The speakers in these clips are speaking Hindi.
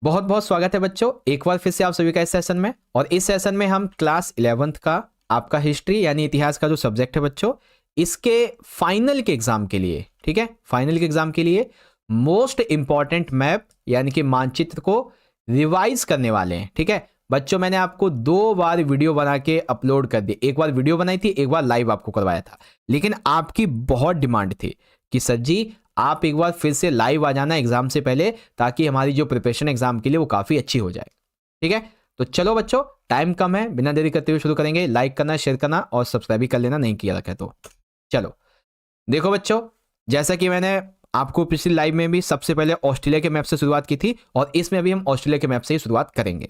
बहुत बहुत स्वागत है बच्चों, एक बार फिर से आप सभी का इस सेशन में। और इस सेशन में हम क्लास 11th का आपका हिस्ट्री यानी इतिहास का जो सब्जेक्ट है बच्चों, इसके फाइनल के एग्जाम के लिए, ठीक है, फाइनल के एग्जाम के लिए मोस्ट इंपॉर्टेंट मैप यानी कि मानचित्र को रिवाइज करने वाले हैं। ठीक है बच्चों, मैंने आपको 2 बार वीडियो बना के अपलोड कर दी। एक बार वीडियो बनाई थी, एक बार लाइव आपको करवाया था, लेकिन आपकी बहुत डिमांड थी कि सर जी आप एक बार फिर से लाइव आ जाना एग्जाम से पहले, ताकि हमारी जो प्रिपरेशन एग्जाम के लिए वो काफ़ी अच्छी हो जाए। ठीक है, तो चलो बच्चों, टाइम कम है, बिना देरी करते हुए शुरू करेंगे। लाइक करना, शेयर करना और सब्सक्राइब भी कर लेना, नहीं किया रखा है तो। चलो देखो बच्चों, जैसा कि मैंने आपको पिछली लाइव में भी सबसे पहले ऑस्ट्रेलिया के मैप से शुरुआत की थी, और इसमें भी हम ऑस्ट्रेलिया के मैप से ही शुरुआत करेंगे।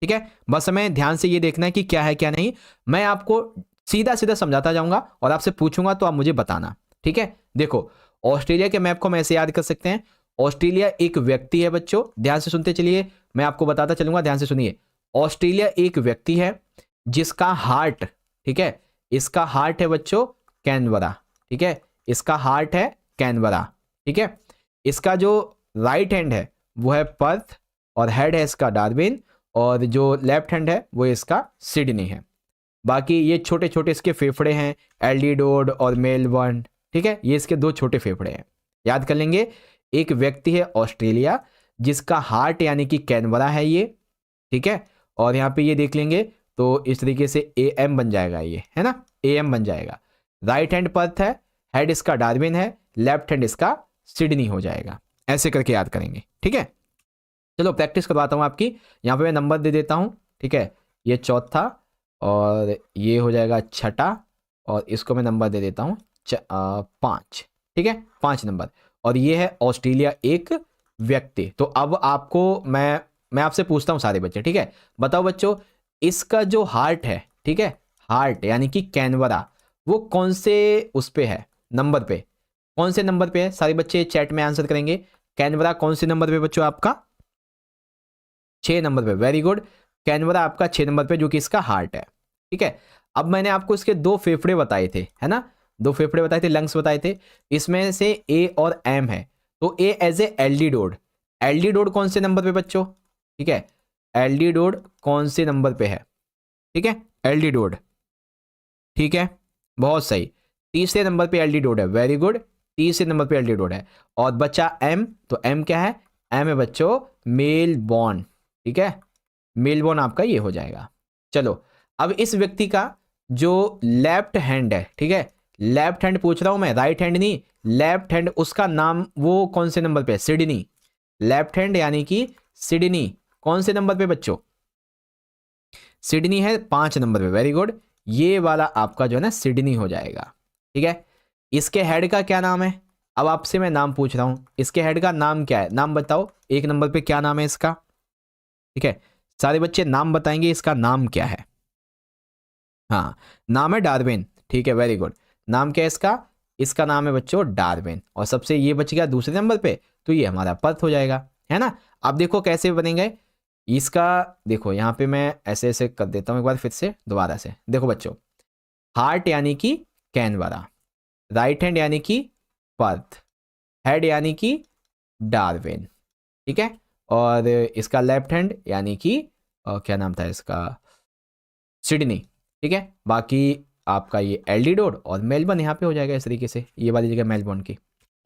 ठीक है, बस हमें ध्यान से ये देखना है कि क्या है क्या नहीं। मैं आपको सीधा सीधा समझाता जाऊंगा और आपसे पूछूंगा तो आप मुझे बताना। ठीक है, देखो ऑस्ट्रेलिया के मैप को हम ऐसे याद कर सकते हैं। ऑस्ट्रेलिया एक व्यक्ति है बच्चों, ध्यान से सुनते चलिए, मैं आपको बताता चलूंगा, ध्यान से सुनिए। ऑस्ट्रेलिया एक व्यक्ति है जिसका हार्ट, ठीक है, इसका हार्ट है बच्चों कैनबरा। ठीक है, इसका हार्ट है कैनबरा। ठीक है, इसका जो राइट हैंड है वो है पर्थ, और हेड है इसका डार्विन, और जो लेफ्ट हैंड है वो इसका सिडनी है। बाकी ये छोटे छोटे इसके फेफड़े हैं, एल्डिडोड और मेलबर्न। ठीक है, ये इसके 2 छोटे फेफड़े हैं, याद कर लेंगे। एक व्यक्ति है ऑस्ट्रेलिया जिसका हार्ट यानी कि कैनबरा है ये। ठीक है, और यहाँ पे ये देख लेंगे तो इस तरीके से ए एम बन जाएगा, ये है ना, ए एम बन जाएगा। राइट हैंड पर्थ है, हेड इसका डार्विन है, लेफ्ट हैंड इसका सिडनी हो जाएगा। ऐसे करके याद करेंगे। ठीक है, चलो प्रैक्टिस करवाता हूँ आपकी। यहाँ पे मैं नंबर दे देता हूँ। ठीक है, ये चौथा और ये हो जाएगा छठा, और इसको मैं नंबर दे देता हूँ 5। ठीक है, 5 नंबर। और ये है ऑस्ट्रेलिया एक व्यक्ति। तो अब आपको मैं आपसे पूछता हूँ सारे बच्चे, ठीक है, बताओ बच्चों, इसका जो हार्ट है, ठीक है, हार्ट यानी कि कैनबरा, वो कौन से उस पे है, नंबर पे, कौन से नंबर पे है? सारे बच्चे चैट में आंसर करेंगे। कैनबरा कौन से नंबर पे बच्चों आपका? 6 नंबर पे, वेरी गुड। कैनबरा आपका 6 नंबर पे, जो कि इसका हार्ट है। ठीक है, अब मैंने आपको इसके 2 फेफड़े बताए थे, है ना, 2 फेफड़े बताए थे, लंग्स बताए थे। इसमें से ए और एम है, तो ए एज ए एल्डिडोड। एल्डिडोड कौन से नंबर पे बच्चों? ठीक है, एल्डिडोड कौन से नंबर पे है? ठीक है, एल्डिडोड, ठीक है, बहुत सही, तीसरे नंबर पे एल्डिडोड है, वेरी गुड, तीसरे नंबर पे एल्डिडोड है। और बच्चा एम, तो एम क्या है? एम है बच्चों मेलबॉर्न। ठीक है, मेलबॉर्न आपका ये हो जाएगा। चलो, अब इस व्यक्ति का जो लेफ्ट हैंड है, ठीक है, लेफ्ट हैंड पूछ रहा हूं मैं, राइट हैंड नहीं, लेफ्ट हैंड, उसका नाम वो कौन से नंबर पे है? सिडनी। लेफ्ट हैंड यानी कि सिडनी कौन से नंबर पे बच्चों? सिडनी है 5 नंबर पे, वेरी गुड। ये वाला आपका जो है ना सिडनी हो जाएगा। ठीक है, इसके हेड का क्या नाम है? अब आपसे मैं नाम पूछ रहा हूं, इसके हेड का नाम क्या है? नाम बताओ, 1 नंबर पे क्या नाम है इसका? ठीक है, सारे बच्चे नाम बताएंगे, इसका नाम क्या है? हाँ, नाम है डार्विन। ठीक है, वेरी गुड। नाम क्या है इसका? इसका नाम है बच्चों डार्विन। और सबसे ये बच गया दूसरे नंबर पे, तो ये हमारा पर्थ हो जाएगा, है ना। अब देखो कैसे बनेंगे इसका, देखो यहाँ पे मैं ऐसे ऐसे कर देता हूँ एक बार फिर से दोबारा से। देखो बच्चों, हार्ट यानी कि कैनबरा, राइट हैंड यानी कि पर्थ, हेड यानी कि डार्विन। ठीक है, और इसका लेफ्ट हैंड यानी कि क्या नाम था इसका? सिडनी। ठीक है, बाकी आपका ये एल्डिडोड और मेलबर्न यहाँ पे हो जाएगा इस तरीके से, ये वाली जगह मेलबर्न की।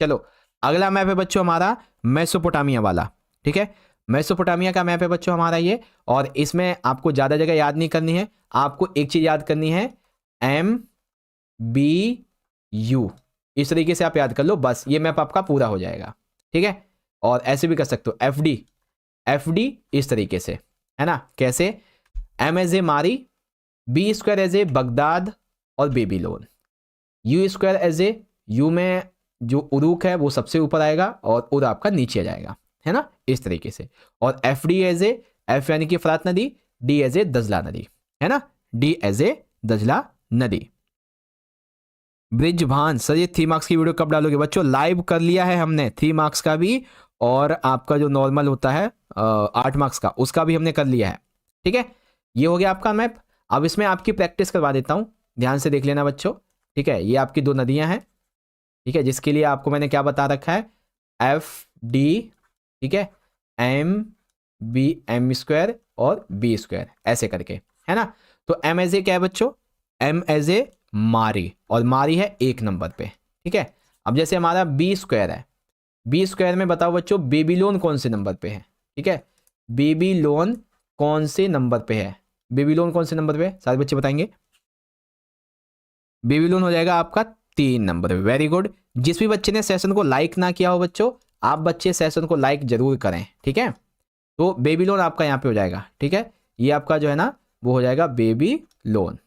चलो, अगला मैप है बच्चों हमारा मेसोपोटामिया वाला। ठीक है, मेसोपोटामिया का मैप है बच्चों हमारा ये, और इसमें आपको ज़्यादा जगह याद नहीं करनी है, आपको एक चीज़ याद करनी है, एम बी यू, इस तरीके से आप याद कर लो, बस ये मैप आपका पूरा हो जाएगा। ठीक है, और ऐसे भी कर सकते हो, एफ डी, एफ डी इस तरीके से, है ना। कैसे? M as a Mari, B square as a Baghdad और Babylon, U square as a, U में जो उरुक है वो सबसे ऊपर आएगा और उर आपका नीचे आ जाएगा, है ना, इस तरीके से। और F D as A, F यानी कि फरात नदी, डी एज ए दजला नदी, है ना, डी एज ए दजला नदी। ब्रिज भान सर, ये 3 मार्क्स की वीडियो कब डालोगे बच्चों? लाइव कर लिया है हमने 3 मार्क्स का भी, और आपका जो नॉर्मल होता है 8 मार्क्स का, उसका भी हमने कर लिया है। ठीक है, ये हो गया आपका मैप। अब इसमें आपकी प्रैक्टिस करवा देता हूँ, ध्यान से देख लेना बच्चों। ठीक है, ये आपकी 2 नदियां हैं, ठीक है, जिसके लिए आपको मैंने क्या बता रखा है, एफ डी, ठीक है, एम बी एम स्क्वायर और बी स्क्वायर ऐसे करके, है ना। तो एम एज ए क्या है बच्चों, एम एज ए मारी, और मारी है 1 नंबर पे, ठीक है। अब जैसे हमारा बी स्क्वायर है, बी स्क्वायर में बताओ बच्चों बेबीलोन कौन से नंबर पे है, ठीक है। बेबीलोन कौन से नंबर पे है, बेबीलोन कौन से नंबर पे है, सारे बच्चे बताएंगे। बेबीलोन हो जाएगा आपका 3 नंबर पे, वेरी गुड। जिस भी बच्चे ने सेशन को लाइक ना किया हो बच्चों, आप बच्चे सेशन को लाइक जरूर करें, ठीक है। तो बेबीलोन आपका यहाँ पे हो जाएगा, ठीक है। ये आपका जो है ना वो हो जाएगा बेबीलोन।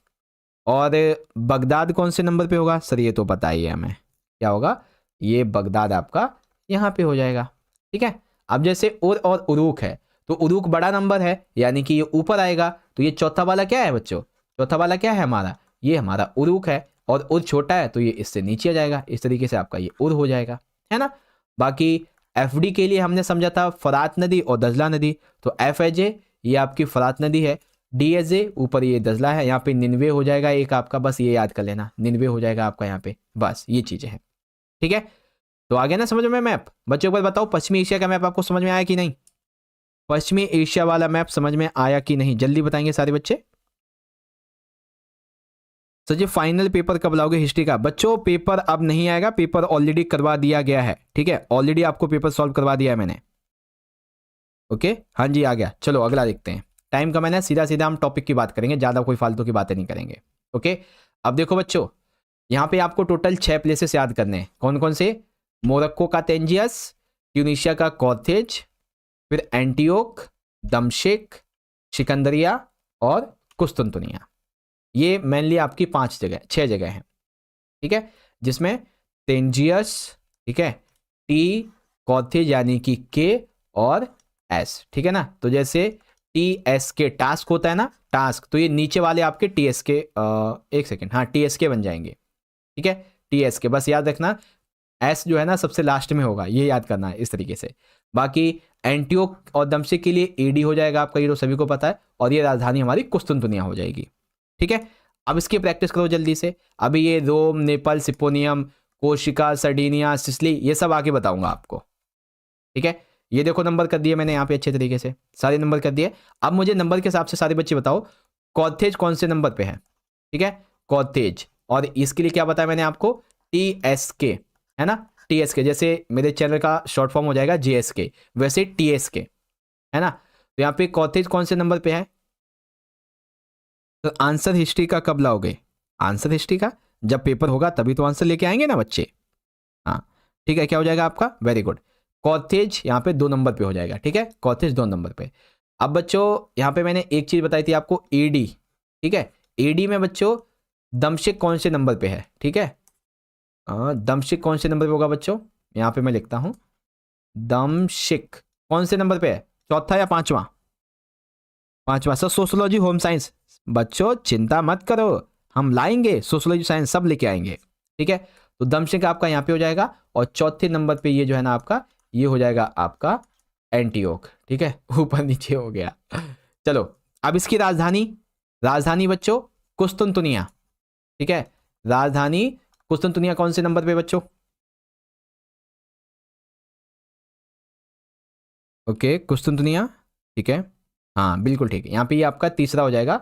और बगदाद कौन से नंबर पे होगा सर, ये तो पता ही है हमें, क्या होगा, ये बगदाद आपका यहाँ पे हो जाएगा, ठीक है। अब जैसे और उरुक है, तो उरुक बड़ा नंबर है यानी कि ये ऊपर आएगा, तो ये चौथा वाला क्या है बच्चों, चौथा वाला क्या है हमारा, ये हमारा उरुक है। और उर छोटा है तो ये इससे नीचे आ जाएगा, इस तरीके से आपका ये उर हो जाएगा, है ना। बाकी एफ डी के लिए हमने समझा था फरात नदी और दजला नदी, तो एफ एज ए ये आपकी फरात नदी है, डी एज ए ऊपर ये दजला है, यहाँ पे निन्वे हो जाएगा एक आपका, बस ये याद कर लेना, निन्वे हो जाएगा आपका यहाँ पे, बस ये चीज़ें हैं, ठीक है। तो आगे ना समझ में मैप, बच्चों को बताओ पश्चिमी एशिया का मैप आपको समझ में आया कि नहीं, पश्चिमी एशिया वाला मैप समझ में आया कि नहीं, जल्दी बताएंगे सारे बच्चे। सर जी फाइनल पेपर कब लाओगे हिस्ट्री का, बच्चों पेपर अब नहीं आएगा, पेपर ऑलरेडी करवा दिया गया है, ठीक है, ऑलरेडी आपको पेपर सॉल्व करवा दिया है मैंने, ओके। हाँ जी आ गया, चलो अगला देखते हैं। टाइम कम है ना, सीधा सीधा हम टॉपिक की बात करेंगे, ज़्यादा कोई फालतू की बातें नहीं करेंगे, ओके। अब देखो बच्चों, यहाँ पे आपको टोटल 6 प्लेसेस याद करने हैं, कौन कौन से, मोरक्को का तेंजियस, ट्यूनीशिया का कॉर्थेज, फिर एंटियोक, दमशक, सिकंदरिया और कुस्तुनतुनिया। ये मेनली आपकी 6 जगह हैं, ठीक है, जिसमें तेंजियस, ठीक है, टी, कॉर्थेज यानी कि के और एस, ठीक है ना। तो जैसे टी एस के टास्क होता है ना, टास्क, तो ये नीचे वाले आपके टी एस के, एक सेकेंड, हाँ टी एस के बन जाएंगे, ठीक है, टी एस के, बस याद रखना एस जो है ना सबसे लास्ट में होगा, ये याद करना है इस तरीके से। बाकी एंटियोक और दमशक के लिए एडी हो जाएगा आपका, ये तो सभी को पता है, और ये राजधानी हमारी कुस्तुनतुनिया हो जाएगी, ठीक है। अब इसकी प्रैक्टिस करो जल्दी से, अभी ये रोम, नेपाल, सिपोनियम, कोशिका, सर्डिनिया, सिसिली, ये सब आगे बताऊंगा आपको, ठीक है। ये देखो नंबर कर दिए मैंने यहाँ पे अच्छे तरीके से, सारे नंबर कर दिए। अब मुझे नंबर के हिसाब से सारे बच्चे बताओ कॉर्थेज कौन से नंबर पे है, ठीक है, कॉर्थेज। और इसके लिए क्या बताया मैंने आपको, टी एस के, है ना, टी एस के, जैसे मेरे चैनल का शॉर्ट फॉर्म हो जाएगा जे एस के, वैसे टी एस के, है ना। तो यहाँ पे कॉर्थेज कौन से नंबर पे है, तो आंसर हिस्ट्री का कब लाओगे, आंसर हिस्ट्री का जब पेपर होगा तभी तो आंसर लेके आएंगे ना बच्चे, हाँ ठीक है। क्या हो जाएगा आपका, वेरी गुड, कॉर्थेज यहाँ पे 2 नंबर पे हो जाएगा, ठीक है, कॉर्थेज 2 नंबर पे। अब बच्चों यहाँ पे मैंने एक चीज बताई थी आपको, एडी, ठीक है, एडी में बच्चों दमशक कौन से नंबर पे है, ठीक है, दमशक कौन से नंबर पे होगा बच्चों, यहाँ पे मैं लिखता हूँ, दमशक कौन से नंबर पे है, चौथा या पांचवा, पांचवा। सर सोशोलॉजी होम साइंस, बच्चों चिंता मत करो, हम लाएंगे सोशोलॉजी साइंस सब लेके आएंगे, ठीक है। तो दमशक आपका यहाँ पे हो जाएगा, और चौथे नंबर पे ये जो है ना आपका, ये हो जाएगा आपका एंटियोक, ठीक है, ऊपर नीचे हो गया। चलो अब इसकी राजधानी, राजधानी बच्चों कुस्तुनतुनिया, ठीक है, राजधानी कुस्तुनतुनिया कौन से नंबर पे बच्चों, ओके कुस्तुनतुनिया, ठीक है, हाँ बिल्कुल ठीक है, यहाँ पे ये आपका तीसरा हो जाएगा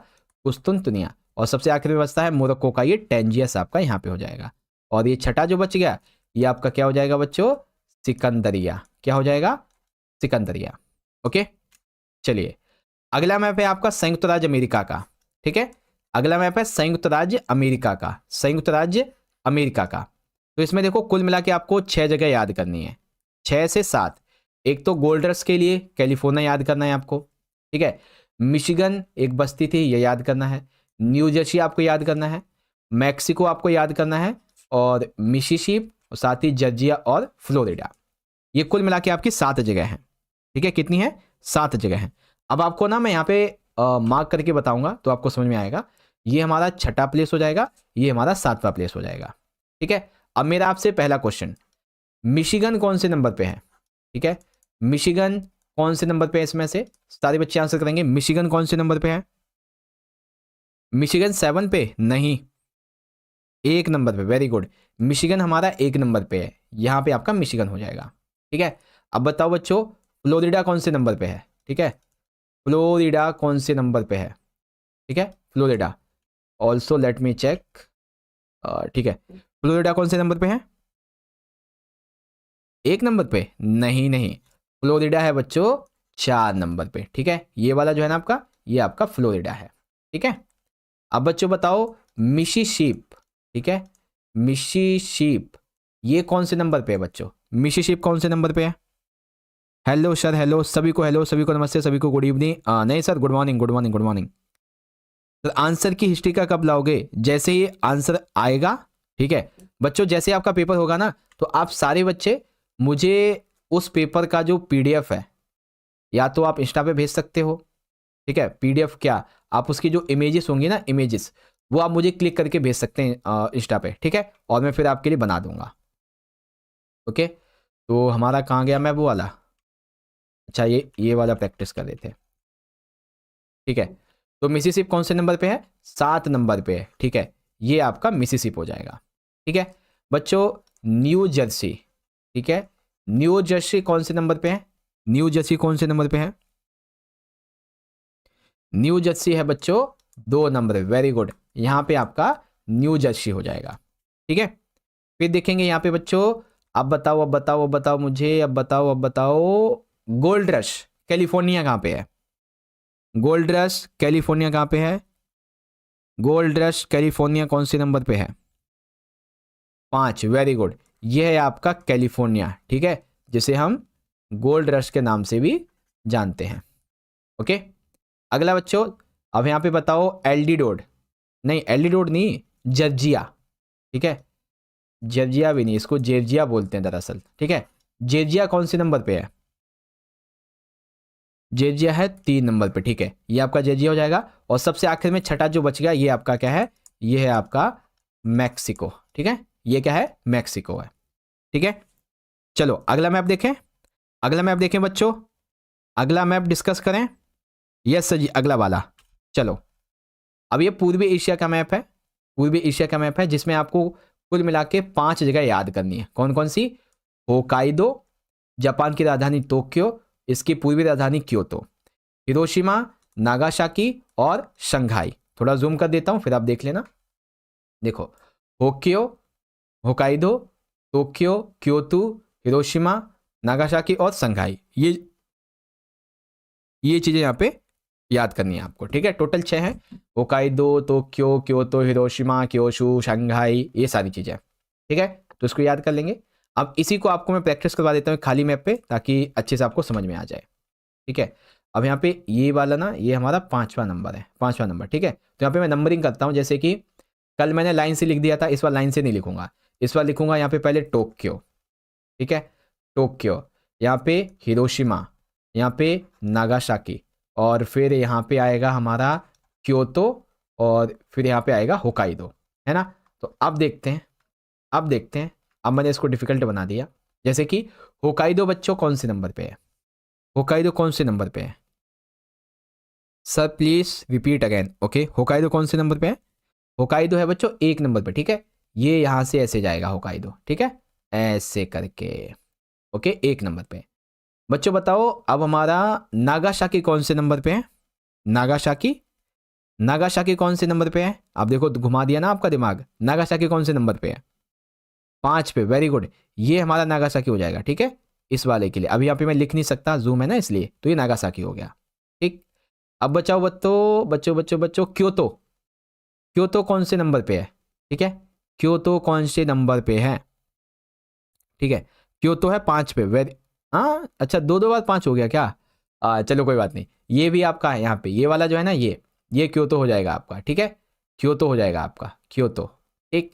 कुस्तुनतुनिया, और सबसे आखिर में बचता है मोरक्को का ये टेंजियस आपका यहाँ पे हो जाएगा। और ये छठा जो बच गया ये आपका क्या हो जाएगा बच्चों, सिकंदरिया, क्या हो जाएगा, सिकंदरिया, ओके। चलिए अगला मैप है आपका संयुक्त राज्य अमेरिका का, ठीक है, अगला मैप है संयुक्त राज्य अमेरिका का, संयुक्त राज्य अमेरिका का। तो इसमें देखो कुल मिला के आपको 6 जगह याद करनी है, 6 से 7। एक तो गोल्डर्स के लिए कैलिफोर्निया याद करना है आपको, ठीक है, मिशिगन एक बस्ती थी ये याद करना है, न्यू जर्सी आपको याद करना है, मैक्सिको आपको याद करना है, और मिसिसिपी, और साथ ही जॉर्जिया और फ्लोरिडा। ये कुल मिला के आपकी 7 जगह हैं, ठीक है, कितनी है, 7 जगह हैं। अब आपको ना मैं यहाँ पे मार्क करके बताऊंगा तो आपको समझ में आएगा, ये हमारा छठा प्लेस हो जाएगा, ये हमारा 7वां प्लेस हो जाएगा, ठीक है। अब मेरा आपसे पहला क्वेश्चन, मिशिगन कौन से नंबर पे है, ठीक है, मिशिगन कौन से नंबर पे है, इसमें से सारे बच्चे आंसर करेंगे, मिशिगन कौन से नंबर पे है, मिशिगन 7 पे नहीं, 1 नंबर पे, वेरी गुड, मिशिगन हमारा 1 नंबर पे है, यहाँ पे आपका मिशिगन हो जाएगा, ठीक है। अब बताओ बच्चों फ्लोरिडा कौन से नंबर पे है, ठीक है, फ्लोरिडा कौन से नंबर पे है, ठीक है, Florida. Also let me check, ठीक है, फ्लोरिडा कौन से नंबर पे है, 1 नंबर पे, नहीं नहीं, फ्लोरिडा है बच्चों 4 नंबर पे, ठीक है, ये वाला जो है ना आपका, ये आपका फ्लोरिडा है, ठीक है। अब बच्चों बताओ मिसिसिप, ठीक है, मिसिसिप ये कौन से नंबर पे है बच्चों, मिसिसिप कौन से नंबर पे है। हेलो सर, हेलो सभी को, हेलो सभी को नमस्ते, सभी को गुड इवनिंग, नहीं sir good morning, good morning, good morning. तो आंसर की हिस्ट्री का कब लाओगे, जैसे ही आंसर आएगा, ठीक है बच्चों, जैसे आपका पेपर होगा ना तो आप सारे बच्चे मुझे उस पेपर का जो पीडीएफ है, या तो आप इंस्टा पे भेज सकते हो, ठीक है, पीडीएफ क्या, आप उसकी जो इमेजेस होंगी ना, इमेजेस वो आप मुझे क्लिक करके भेज सकते हैं इंस्टा पे, ठीक है, और मैं फिर आपके लिए बना दूंगा। ओके, तो हमारा कहाँ गया मैप, वो वाला, अच्छा ये वाला प्रैक्टिस कर रहे थे, ठीक है। तो मिसिसिप कौन से नंबर पे है, 7 नंबर पे है, ठीक है, ये आपका मिसिसिप हो जाएगा, ठीक है बच्चों। न्यू जर्सी, ठीक है, न्यू जर्सी कौन से नंबर पे है, न्यू जर्सी कौन से नंबर पे है, न्यू जर्सी है बच्चों 2 नंबर, वेरी गुड, यहां पे आपका न्यू जर्सी हो जाएगा, ठीक है। फिर देखेंगे यहाँ पे बच्चों, अब बताओ, अब बताओ, अब बताओ मुझे, अब बताओ, अब बताओ, गोल्ड रश कैलिफोर्निया कहाँ पे है, गोल्ड रश कैलिफोर्निया कहाँ पे है, गोल्ड रश कैलिफोर्निया कौन से नंबर पे है, 5, वेरी गुड, ये है आपका कैलिफोर्निया, ठीक है, जिसे हम गोल्ड रश के नाम से भी जानते हैं। ओके, अगला बच्चों, अब यहाँ पे बताओ एल्डिडोड, नहीं एल्डिडोड नहीं, जर्जिया, ठीक है, जर्जिया भी नहीं, इसको जेर्जिया बोलते हैं दरअसल, ठीक है, जेर्जिया कौन से नंबर पे है, जेर्जिया है 3 नंबर पे, ठीक है, ये आपका जेर्जिया हो जाएगा। और सबसे आखिर में छठा जो बच गया, ये आपका क्या है, ये है आपका मैक्सिको, ठीक है, ये क्या है, मैक्सिको है, ठीक है। चलो अगला मैप देखें, अगला मैप देखें बच्चों, अगला मैप डिस्कस करें, यस सर जी, अगला वाला, चलो। अब ये पूर्वी एशिया का मैप है, पूर्वी एशिया का मैप है, जिसमें आपको कुल मिला के 5 जगह याद करनी है, कौन कौन सी, होकाइदो, जापान की राजधानी टोक्यो, इसकी पूर्वी राजधानी क्योतो, हिरोशिमा, नागासाकी और शंघाई। थोड़ा जूम कर देता हूं फिर आप देख लेना, देखो, होक्यो, Hokkaido, Tokyo, Kyoto, Hiroshima, Nagasaki और शंघाई, ये चीजें यहाँ पे याद करनी है आपको, ठीक है, टोटल 6 हैं, Hokkaido, Tokyo, Kyoto, Hiroshima, Kyushu, Shanghai, ये सारी चीजें, ठीक है, तो इसको याद कर लेंगे। अब इसी को आपको मैं प्रैक्टिस करवा देता हूँ खाली मैप पे, ताकि अच्छे से आपको समझ में आ जाए, ठीक है। अब यहाँ पे ये वाला ना, ये हमारा 5वां नंबर है, 5वां नंबर, ठीक है, तो यहाँ पे मैं नंबरिंग करता हूँ, जैसे कि कल मैंने लाइन से लिख दिया था, इस बार लाइन से नहीं लिखूंगा, इस बार लिखूंगा यहाँ पे पहले टोक्यो, ठीक है, टोक्यो, यहाँ पे हिरोशिमा, यहाँ पे नागासाकी, और फिर यहाँ पे आएगा हमारा क्योतो, और फिर यहाँ पे आएगा होकाइदो, है ना। तो अब देखते हैं, अब देखते हैं, अब मैंने इसको डिफिकल्ट बना दिया, जैसे कि होकाइदो बच्चों कौन से नंबर पे है, होकाइदो कौन से नंबर पे है, sir please repeat again, okay, होकाइदो कौन से नंबर पे है, होकाइदो है बच्चों 1 नंबर पे, ठीक है, ये यहाँ से ऐसे जाएगा होकाइदो, ठीक है, ऐसे करके, ओके, 1 नंबर पे। बच्चों बताओ अब हमारा नागासाकी कौन से नंबर पे है, नागासाकी, नागासाकी कौन से नंबर पे है, आप देखो घुमा दिया ना आपका दिमाग, नागासाकी कौन से नंबर पे है, 5 पे, वेरी गुड, ये हमारा नागासाकी हो जाएगा, ठीक है, इस वाले के लिए। अभी यहाँ पे मैं लिख नहीं सकता, जूम है ना इसलिए, तो ये नागासाकी हो गया, ठीक। अब बचाओ बच्चों, बच्चों बच्चों बच्चों, क्योतो, क्योतो कौन से नंबर पे है, ठीक है, क्योतो कौन से नंबर पे है, ठीक है, क्योतो है 5 पे, वेरी, हाँ अच्छा, 2 बार 5 हो गया क्या, चलो कोई बात नहीं, ये भी आपका है यहाँ पे, ये वाला जो है ना, ये क्योतो हो जाएगा आपका, ठीक है, क्योतो हो जाएगा आपका, क्योतो, ठीक।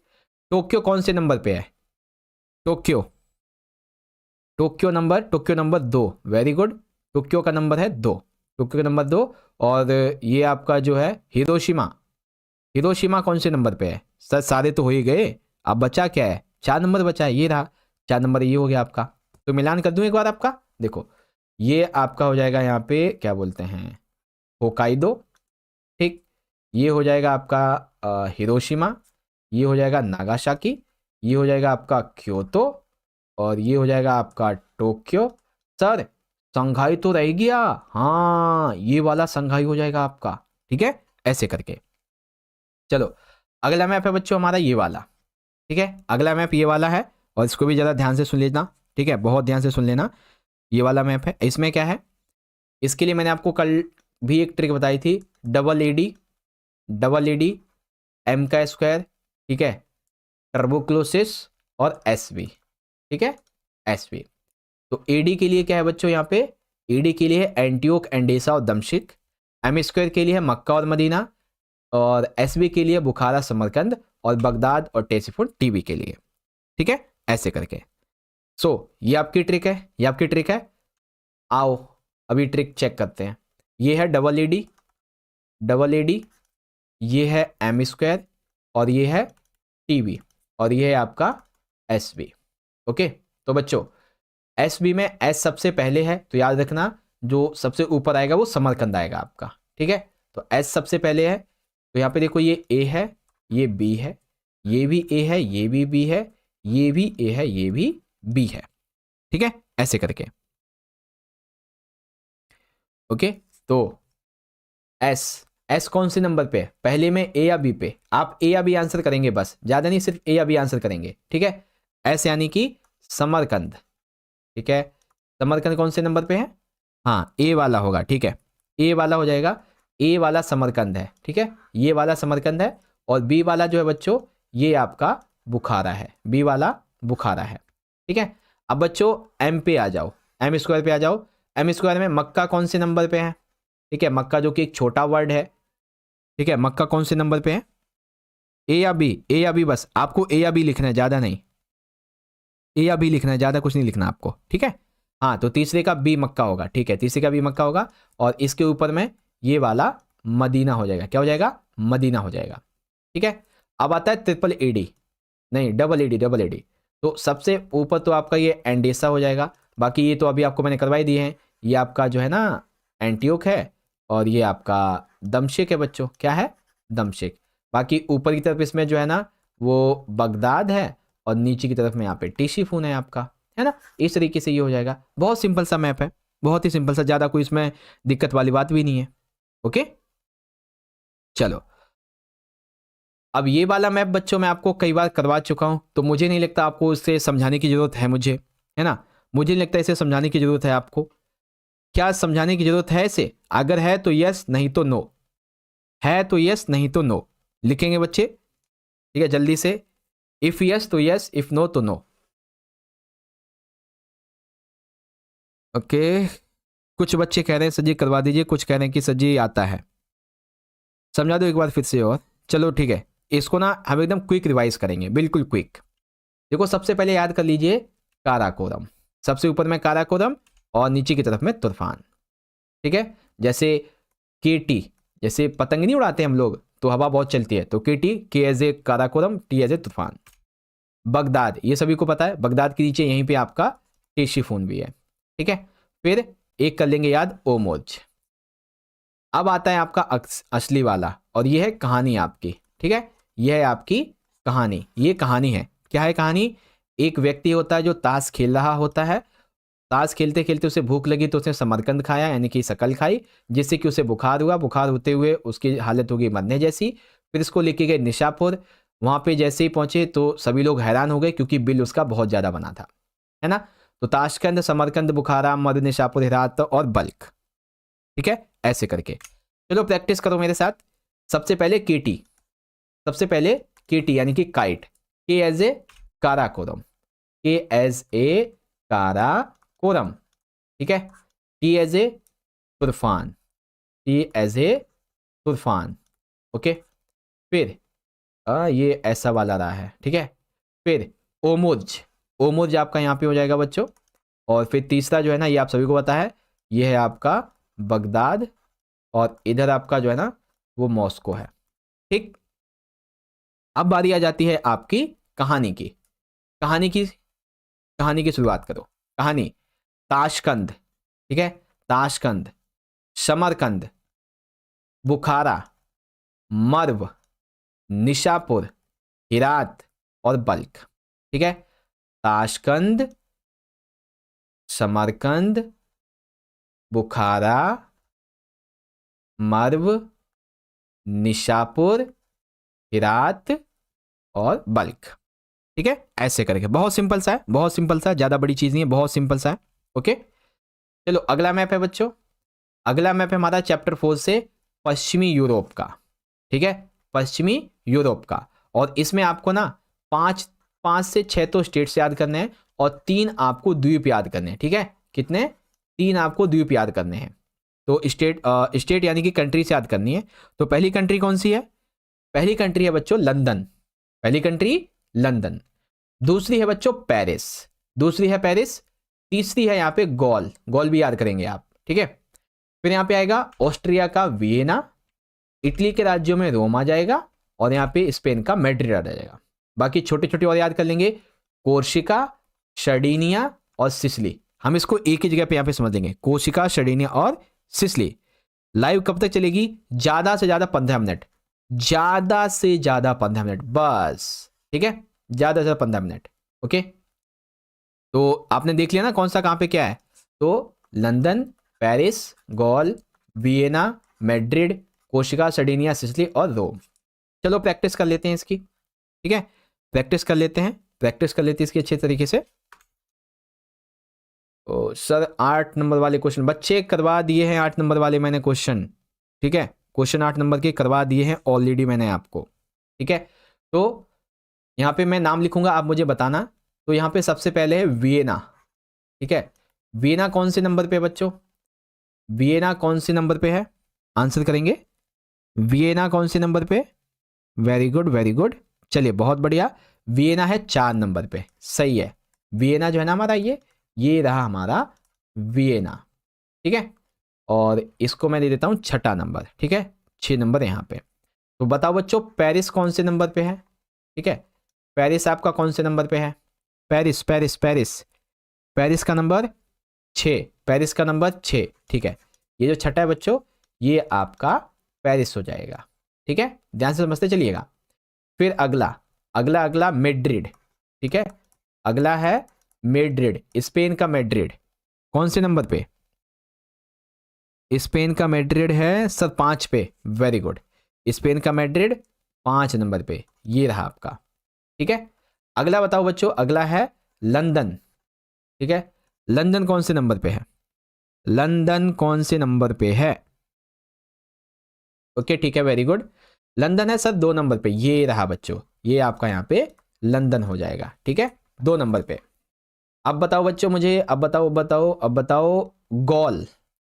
टोक्यो कौन से नंबर पे है, Tokyo, Tokyo number 2, very good, Tokyo का नंबर है 2, टोक्यो का नंबर 2। और ये आपका जो है हिरोशिमा, हिरोशिमा कौन से नंबर पे है, सर सारे तो हो ही गए, अब बचा क्या है, 4 नंबर बचा है, ये रहा 4 नंबर, ये हो गया आपका। तो मिलान कर दूं एक बार आपका, देखो, ये आपका हो जाएगा यहाँ पे क्या बोलते हैं, होकाइदो, ठीक, ये हो जाएगा आपका हिरोशिमा, ये हो जाएगा नागासाकी, ये हो जाएगा आपका क्योतो, और ये हो जाएगा आपका टोक्यो। सर संघाई तो रह गया, हाँ ये वाला संघाई हो जाएगा आपका, ठीक है, ऐसे करके। चलो अगला मैप है बच्चों हमारा ये वाला, ठीक है, अगला मैप ये वाला है, और इसको भी ज़रा ध्यान से सुन लेना, ठीक है, बहुत ध्यान से सुन लेना। ये वाला मैप है, इसमें क्या है, इसके लिए मैंने आपको कल भी एक ट्रिक बताई थी, डबल एडी, एम का स्क्वायर, ठीक है, टर्बोक्लोसिस और एस वी, ठीक है, एस वी। तो एडी के लिए क्या है बच्चों यहाँ पे, एडी के लिए है एंटियोक, एंडेसा और दमशिक, एम स्क्वायर के लिए है मक्का और मदीना, और एसबी के लिए बुखारा समरकंद, और बगदाद और टेसिफुन टीबी के लिए, ठीक है, ऐसे करके। सो ये आपकी ट्रिक है, ये आपकी ट्रिक है। आओ अभी ट्रिक चेक करते हैं। ये है डबल एडी, ये है एम स्क्वायर, और ये है टीबी, और ये है आपका एस बी। ओके, तो बच्चों एस बी में एस सबसे पहले है, तो याद रखना जो सबसे ऊपर आएगा वो समरकंद आएगा आपका, ठीक है। तो एस सबसे पहले है, तो यहाँ पे देखो ये ए है, ये बी है, ये भी ए है, ये भी बी है, ये भी ए है, ये भी बी है, ठीक है, ऐसे करके। ओके, तो एस कौन से नंबर पे है, पहले में ए या बी पे, आप ए या बी आंसर करेंगे बस, ज्यादा नहीं, सिर्फ ए या बी आंसर करेंगे, ठीक है। एस यानी कि समरकंद, ठीक है, समरकंद कौन से नंबर पे है, हाँ ए वाला होगा, ठीक है, ए वाला हो जाएगा, ए वाला समरकंद है, ठीक है, ये वाला समरकंद है, और बी वाला जो है बच्चों ये आपका बुखारा है, बी वाला बुखारा है, ठीक है। अब बच्चों एम पे आ जाओ, एम स्क्वायर पे आ जाओ, एम स्क्वायर में मक्का कौन से नंबर पे है, ठीक है, मक्का जो कि एक छोटा वर्ड है, ठीक है, मक्का कौन से नंबर पे है, ए या बी, ए या बी, बस आपको ए या बी लिखना है, ज्यादा नहीं, ए या बी लिखना है, ज्यादा कुछ नहीं लिखना आपको, ठीक है। हाँ तो तीसरे का बी मक्का होगा, ठीक है, तीसरे का बी मक्का होगा, और इसके ऊपर में ये वाला मदीना हो जाएगा, क्या हो जाएगा, मदीना हो जाएगा, ठीक है। अब आता है ट्रिपल एडी, नहीं डबल एडी, तो सबसे ऊपर तो आपका ये एंडेसा हो जाएगा, बाकी ये तो अभी आपको मैंने करवाई दिए हैं, ये आपका जो है ना एंटियोक है, और ये आपका दमशिक है बच्चों, क्या है, दमशिक। बाकी ऊपर की तरफ इसमें जो है ना वो बगदाद है, और नीचे की तरफ में यहाँ पे टीशीफून है आपका, है ना, इस तरीके से ये हो जाएगा। बहुत सिंपल सा मैप है, बहुत ही सिंपल सा, ज़्यादा कोई इसमें दिक्कत वाली बात भी नहीं है। ओके चलो, अब ये वाला मैप बच्चों मैं आपको कई बार करवा चुका हूं, तो मुझे नहीं लगता आपको इसे समझाने की जरूरत है, मुझे, है ना, मुझे नहीं लगता इसे समझाने की जरूरत है आपको। क्या समझाने की जरूरत है इसे, अगर है तो यस, नहीं तो नो, है तो यस, नहीं तो नो, लिखेंगे बच्चे, ठीक है, जल्दी से, इफ यस तो यस, इफ नो तो नो। ओके, कुछ बच्चे कह रहे हैं सर जी करवा दीजिए, कुछ कह रहे हैं कि सर जी आता है, समझा दो एक बार फिर से, और चलो ठीक है, इसको ना हम एकदम क्विक रिवाइज करेंगे, बिल्कुल क्विक। देखो सबसे पहले याद कर लीजिए काराकोरम, सबसे ऊपर में काराकोरम, और नीचे की तरफ में तूफान, ठीक है। जैसे केटी, जैसे पतंग नहीं उड़ाते हम लोग तो हवा बहुत चलती है, तो KT, K as a Karakoram, T as a तूफान। बगदाद, ये सभी को पता है, बगदाद के नीचे यहीं पे आपका टेशीफून भी है, ठीक है। फिर एक कर लेंगे याद, ओमोज। अब आता है आपका असली वाला, और ये है कहानी आपकी, ठीक है, ये है आपकी कहानी, ये कहानी है, क्या है कहानी, एक व्यक्ति होता है जो ताश खेल रहा होता है, ताश खेलते खेलते उसे भूख लगी तो उसने समरकंद खाया, यानी कि शकल खाई, जिससे कि उसे बुखार हुआ, बुखार होते हुए उसकी हालत हो गई मरने जैसी। फिर इसको लेके गए निशापुर, वहाँ पे जैसे ही पहुंचे तो सभी लोग हैरान हो गए क्योंकि बिल उसका बहुत ज़्यादा बना था, है ना। तो ताशकंद, समरकंद, बुखारा, मद, निशापुर, हेरात और बल्क, ठीक है, ऐसे करके। चलो प्रैक्टिस करो मेरे साथ। सबसे पहले केटी, सबसे पहले केटी यानी कि काइट, के एज ए काराकोरम, के एज ए काराकोरम, ठीक है। T as a Turfan, T as a Turfan, okay. फिर ये ऐसा वाला रहा है, ठीक है। फिर ओमुज, ओमुज आपका यहाँ पे हो जाएगा बच्चों। और फिर तीसरा जो है ना ये आप सभी को पता है, ये है आपका बगदाद, और इधर आपका जो है ना वो मॉस्को है, ठीक। अब बारी आ जाती है आपकी कहानी की, कहानी की शुरुआत करो। कहानी, ताशकंद, ठीक है, ताशकंद, समरकंद, बुखारा, मर्व, निशापुर, हिरात और बल्क, ठीक है। ताशकंद, समरकंद, बुखारा, मर्व, निशापुर, हिरात और बल्ख। ठीक है, ऐसे करके बहुत सिंपल सा है, बहुत सिंपल सा, ज्यादा बड़ी चीज नहीं है, बहुत सिंपल सा है। ओके, चलो अगला मैप है बच्चों। अगला मैप है हमारा चैप्टर 4 से पश्चिमी यूरोप का। ठीक है, पश्चिमी यूरोप का। और इसमें आपको ना पांच से 6 तो स्टेट्स याद करने हैं और 3 आपको द्वीप याद करने हैं। ठीक है, कितने? 3 आपको द्वीप याद करने हैं। तो स्टेट यानी कि कंट्री से याद करनी है। तो पहली कंट्री कौन सी है? पहली कंट्री है बच्चों लंदन। पहली कंट्री लंदन। दूसरी है बच्चों पेरिस। दूसरी है पेरिस। तीसरी है यहाँ पे गॉल। गॉल भी याद करेंगे आप। ठीक है, फिर यहाँ पे आएगा ऑस्ट्रिया का वियना। इटली के राज्यों में रोम आ जाएगा और यहाँ पे स्पेन का मैड्रिड आ जाएगा। बाकी छोटे छोटे और याद कर लेंगे, कोर्सिका, सर्डिनिया और सिसिली। हम इसको एक ही जगह पे यहाँ पे समझ लेंगे, कोर्सिका, सर्डिनिया और सिसिली। लाइव कब तक चलेगी? ज्यादा से ज्यादा 15 मिनट, ज्यादा से ज्यादा 15 मिनट बस। ठीक है, ज्यादा से ज्यादा 15 मिनट। ओके, तो आपने देख लिया ना कौन सा कहां पे क्या है। तो London, Paris, Gaul, Vienna, Madrid, Corsica, Sardinia, Sicily और रोम। चलो प्रैक्टिस कर लेते हैं इसकी। ठीक है, प्रैक्टिस कर लेते हैं, प्रैक्टिस कर लेते हैं इसकी अच्छे तरीके से। ओ सर 8 नंबर वाले क्वेश्चन बच्चे करवा दिए हैं, 8 नंबर वाले मैंने क्वेश्चन। ठीक है, क्वेश्चन 8 नंबर के करवा दिए हैं ऑलरेडी मैंने आपको। ठीक है, तो यहाँ पे मैं नाम लिखूंगा, आप मुझे बताना। तो यहाँ पे सबसे पहले है वियना। ठीक है, वियना कौन से नंबर पे है बच्चों? वियना कौन से नंबर पे है? आंसर करेंगे। वियना कौन से नंबर पे? Very good, very good. चलिए बहुत बढ़िया, वियना है 4 नंबर पे। सही है, वियना जो है ना हमारा, ये रहा हमारा वियना। ठीक है, और इसको मैं दे देता हूं 6ठा नंबर। ठीक है, 6 नंबर यहाँ पे। तो बताओ बच्चों पेरिस कौन से नंबर पे है? ठीक है, पेरिस आपका कौन से नंबर पे है? पेरिस पेरिस पेरिस पेरिस का नंबर 6। पेरिस का नंबर 6। ठीक है, ये जो 6ठा है बच्चों, ये आपका पेरिस हो जाएगा। ठीक है, ध्यान से समझते चलिएगा। फिर अगला अगला अगला मैड्रिड। ठीक है, अगला है मैड्रिड, स्पेन का मैड्रिड। कौन से नंबर पे? स्पेन का मैड्रिड है सर 5 पे। वेरी गुड, स्पेन का मैड्रिड 5 नंबर पे, ये रहा आपका। ठीक है, अगला बताओ बच्चों, अगला है लंदन। ठीक है, लंदन कौन से नंबर पे है? लंदन कौन से नंबर पे है? ओके ठीक है, वेरी गुड। लंदन है सर 2 नंबर पे, ये रहा बच्चों, ये आपका यहाँ पे लंदन हो जाएगा। ठीक है, 2 नंबर पे। अब बताओ बच्चों मुझे, अब बताओ गॉल।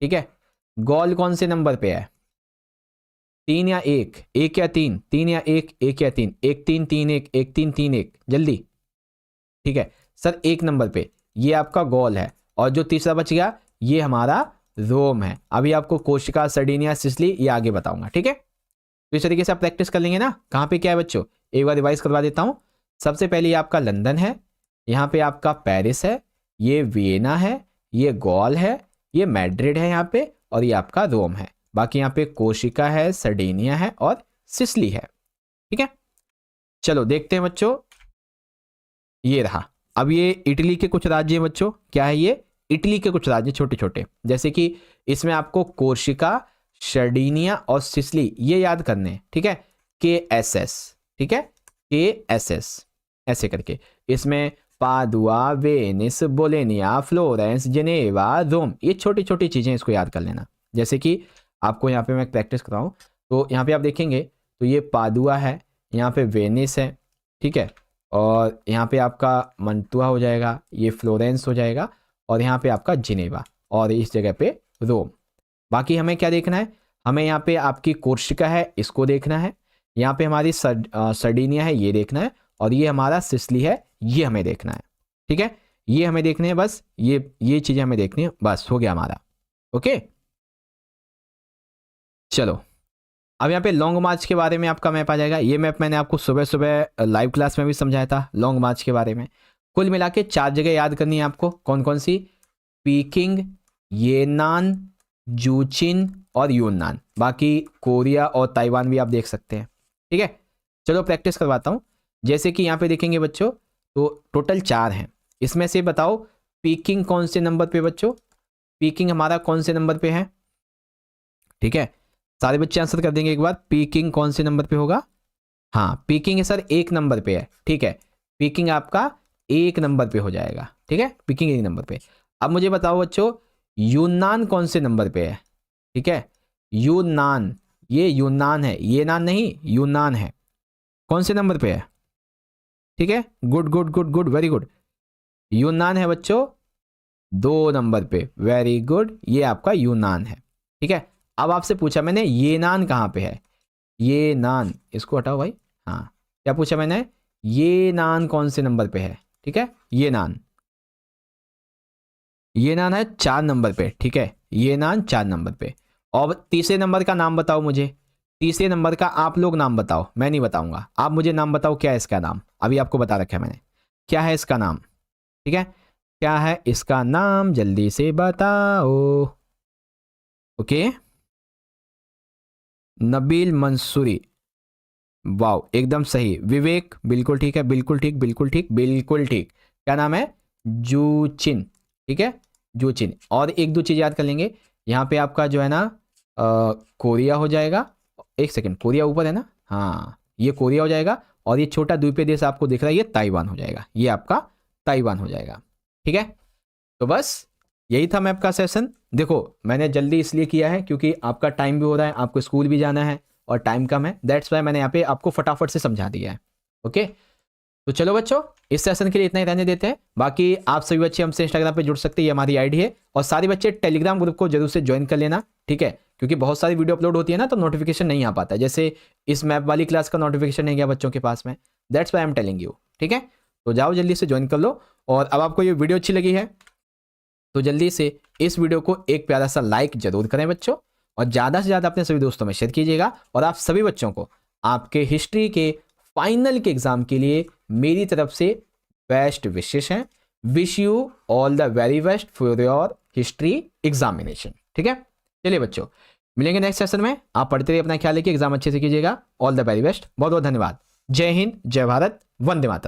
ठीक है, गॉल कौन से नंबर पे है? 3 या 1? 1 या 3? 3 या 1? 1 या 3? 1 3 3 1, 1 3 3 1, जल्दी। ठीक है सर 1 नंबर पे, ये आपका गॉल है। और जो तीसरा बच गया, ये हमारा रोम है। अभी आपको कोर्सिका, सर्डिनिया, सिसिली ये आगे बताऊंगा। ठीक है, तो इस तरीके से आप प्रैक्टिस कर लेंगे ना। कहाँ पे क्या है बच्चों, एक बार रिवाइज करवा देता हूँ। सबसे पहले ये आपका लंदन है, यहाँ पे आपका पेरिस है, ये वियना है, ये गॉल है, ये मैड्रिड है यहाँ पे, और ये आपका रोम है। बाकी यहाँ पे कोर्सिका है, सर्डिनिया है और सिसिली है। ठीक है, चलो देखते हैं बच्चों, ये रहा। अब ये इटली के कुछ राज्य हैं बच्चों। क्या है ये? इटली के कुछ राज्य छोटे छोटे, जैसे कि इसमें आपको कोर्सिका, सर्डिनिया और सिसिली ये याद करने हैं। ठीक है, KSS। ठीक है, KSS ऐसे करके। इसमें पादुआ, वेनिस, बोलेनिया, फ्लोरेंस, जेनेवा, रोम, ये छोटी छोटी चीजें इसको याद कर लेना। जैसे कि आपको यहाँ पे मैं प्रैक्टिस कराऊँ, तो यहाँ पे आप देखेंगे तो ये पादुआ है, यहाँ पे वेनिस है। ठीक है, और यहाँ पे आपका मंटुआ हो जाएगा, ये फ्लोरेंस हो जाएगा, और यहाँ पे आपका जिनेवा, और इस जगह पे रोम। बाकी हमें क्या देखना है? हमें यहाँ पे आपकी कोर्सिका है, इसको देखना है। यहाँ पे हमारी सर्डिनिया है, ये देखना है। और ये हमारा सिसिली है, ये हमें देखना है। ठीक है, ये हमें देखने हैं बस, ये चीजें हमें देखनी है, बस हो गया हमारा। ओके, चलो अब यहाँ पे लॉन्ग मार्च के बारे में आपका मैप आ जाएगा। ये मैप मैंने आपको सुबह सुबह लाइव क्लास में भी समझाया था, लॉन्ग मार्च के बारे में। कुल मिला के 4 जगह याद करनी है आपको। कौन कौन सी? पीकिंग, येनान, जूचिन और यूनान। बाकी कोरिया और ताइवान भी आप देख सकते हैं। ठीक है, चलो प्रैक्टिस करवाता हूँ। जैसे कि यहाँ पे देखेंगे बच्चों, तो टोटल 4 हैं। इसमें से बताओ पीकिंग कौन से नंबर पे बच्चों? पीकिंग हमारा कौन से नंबर पे है? ठीक है, सारे बच्चे आंसर कर देंगे एक बार, पीकिंग कौन से नंबर पे होगा? हाँ, पीकिंग है सर 1 नंबर पे है। ठीक है, पीकिंग आपका 1 नंबर पे हो जाएगा। ठीक है, पीकिंग 1 नंबर पे। अब मुझे बताओ बच्चों, यूनान कौन से नंबर पे है? ठीक है, यूनान, ये यूनान है, ये नान नहीं, यूनान है, कौन से नंबर पे है? ठीक है, good good good good, very good, यूनान है बच्चों 2 नंबर पे, वेरी गुड, ये आपका यूनान है। ठीक है, अब आपसे पूछा मैंने ये नान कहाँ पे है? ये नान, इसको हटाओ भाई। हाँ, क्या पूछा मैंने? ये नान कौन से नंबर पे है? ठीक है, ये नान है 4 नंबर पे। ठीक है, ये नान 4 नंबर पे। और तीसरे नंबर का नाम बताओ मुझे, तीसरे नंबर का आप लोग नाम बताओ, मैं नहीं बताऊंगा, आप मुझे नाम बताओ, क्या है इसका नाम? अभी आपको बता रखा है मैंने, क्या है इसका नाम? ठीक है, क्या है इसका नाम, जल्दी से बताओ। ओके, नबील मंसूरी, वाओ एकदम सही। विवेक, बिल्कुल ठीक है, बिल्कुल ठीक, बिल्कुल ठीक, बिल्कुल ठीक। क्या नाम है? जूचिन। ठीक है, जूचिन। और एक दो चीज याद कर लेंगे, यहाँ पे आपका जो है ना कोरिया हो जाएगा। एक सेकंड, कोरिया ऊपर है ना? हाँ, ये कोरिया हो जाएगा, और ये छोटा द्वीपीय देश आपको दिख रहा है, ये ताइवान हो जाएगा, ये आपका ताइवान हो जाएगा। ठीक है, तो बस यही था मैप का सेशन। देखो मैंने जल्दी इसलिए किया है क्योंकि आपका टाइम भी हो रहा है, आपको स्कूल भी जाना है और टाइम कम है, दैट्स वाई मैंने यहाँ पे आपको फटाफट से समझा दिया है। ओके, तो चलो बच्चों, इस सेशन के लिए इतना ही रहने देते हैं। बाकी आप सभी बच्चे हमसे इंस्टाग्राम पे जुड़ सकते हैं, ये हमारी आईडी है। और सारे बच्चे टेलीग्राम ग्रुप को जरूर से ज्वाइन कर लेना। ठीक है, क्योंकि बहुत सारी वीडियो अपलोड होती है ना, तो नोटिफिकेशन नहीं आ पाता है। जैसे इस मैप वाली क्लास का नोटिफिकेशन नहीं गया बच्चों के पास में, that's why I am telling you. ठीक है, तो जाओ जल्दी से ज्वाइन कर लो। और अब आपको ये वीडियो अच्छी लगी है तो जल्दी से इस वीडियो को एक प्यारा सा लाइक जरूर करें बच्चों, और ज़्यादा से ज़्यादा अपने सभी दोस्तों में शेयर कीजिएगा। और आप सभी बच्चों को आपके हिस्ट्री के फाइनल के एग्जाम के लिए मेरी तरफ से बेस्ट विशेष हैं। Wish you all the very best for your history examination. ठीक है, चलिए बच्चों, मिलेंगे नेक्स्ट सेशन में। आप पढ़ते रहिए, अपना ख्याल रखिए, एग्जाम अच्छे से कीजिएगा। ऑल द वेरी बेस्ट, बहुत बहुत धन्यवाद। जय हिंद, जय भारत, वंदे मातरम।